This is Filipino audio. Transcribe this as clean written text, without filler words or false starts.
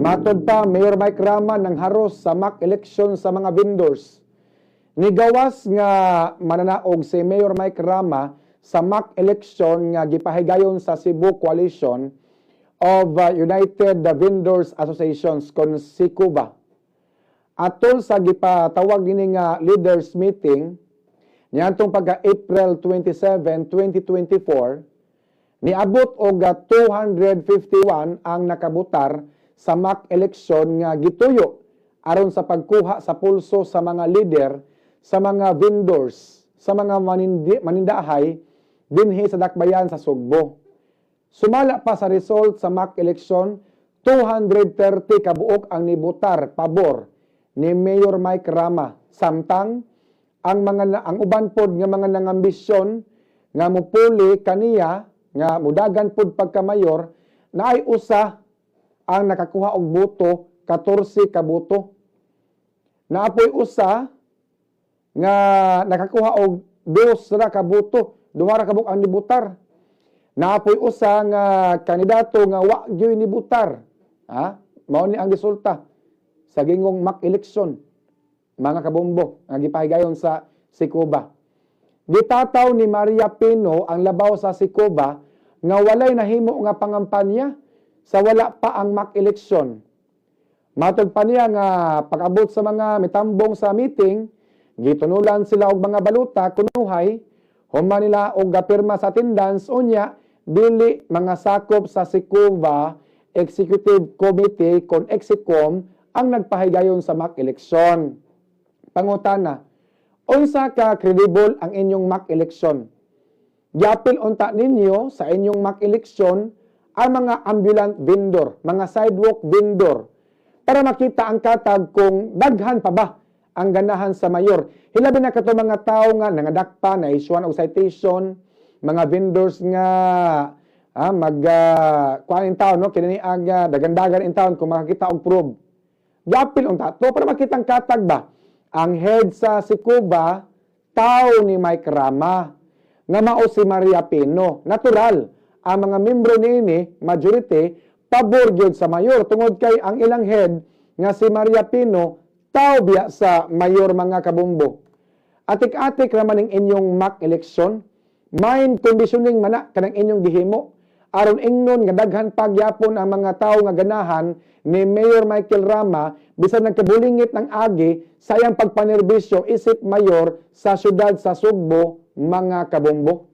Matod pa, Mayor Mike Rama ng haros sa mock election sa mga vendors. Nigawas nga mananaog si Mayor Mike Rama sa mock election nga gipahigayon sa Cebu Coalition of United Vendors Associations kon SICUVA. Atol sa gipatawag nini nga leaders meeting niadtong pagka April 27, 2024, niabot og 251 ang nakabutar sa mock election nga gituyo aron sa pagkuha sa pulso sa mga leader, sa mga vendors, sa mga manindahay dinhi sa dakbayan sa Sugbo. Sumala pa sa result sa mock election, 230 kabuok ang nibutar pabor ni Mayor Mike Rama. Samtang ang uban pod nga mga nangambisyon nga mupuli kaniya nga mudagan pod pagka-mayor na ay usa ang nakakuha og boto, 14 ka boto. Naapoy usa nga nakakuha og 2 ra ka boto, 2 ra ka buok ang nibutar. Naapoy usa nga kandidato nga wa gyud nibutar. Mao ni ang resulta sa gingong mock election, mga kabombo nga gipahigayon sa SICUVA. Gitataw ni Maria Pino ang labaw sa SICUVA nga walay nahimo nga pangampanya sa wala pa ang mock election. Matod pa niya nga pag-abot sa mga mitambong sa meeting, gitunulan sila og mga baluta kunuhay, human nila og gapirma sa attendance unya dili mga sakop sa SICUVA Executive Committee kon Execom ang nagpahigayon sa mock election. Pangutana, unsa ka credible ang inyong mock election? Giapil unta ninyo sa inyong mock election ang mga ambulant vendor, mga sidewalk vendor, para makita ang katag kung daghan pa ba ang ganahan sa mayor. Hilabi na kato mga tao nga nangadakpa na isuan og citation, mga vendors nga kuan in town, no? Kinini aga dagandagan in town kung makakita og proof. Gapil unta to para makita ang katag ba ang head sa SICUVA tao ni Mike Rama nga mao si Maria Pino. Natural ang mga membro niini, majority, pabor gyud sa mayor tungod kay ang ilang head nga si Maria Pino tao biya sa mayor, mga kabumbo. Atik-atik raman ning inyong mock election, mind conditioning man kanang inyong gihimo aron ingnon nga daghan pagyapon ang mga tao nga ganahan ni Mayor Michael Rama bisan nagkabulingit ng agi sa iyang pagpanerbisyo isip mayor sa syudad sa Sugbo, mga kabumbo.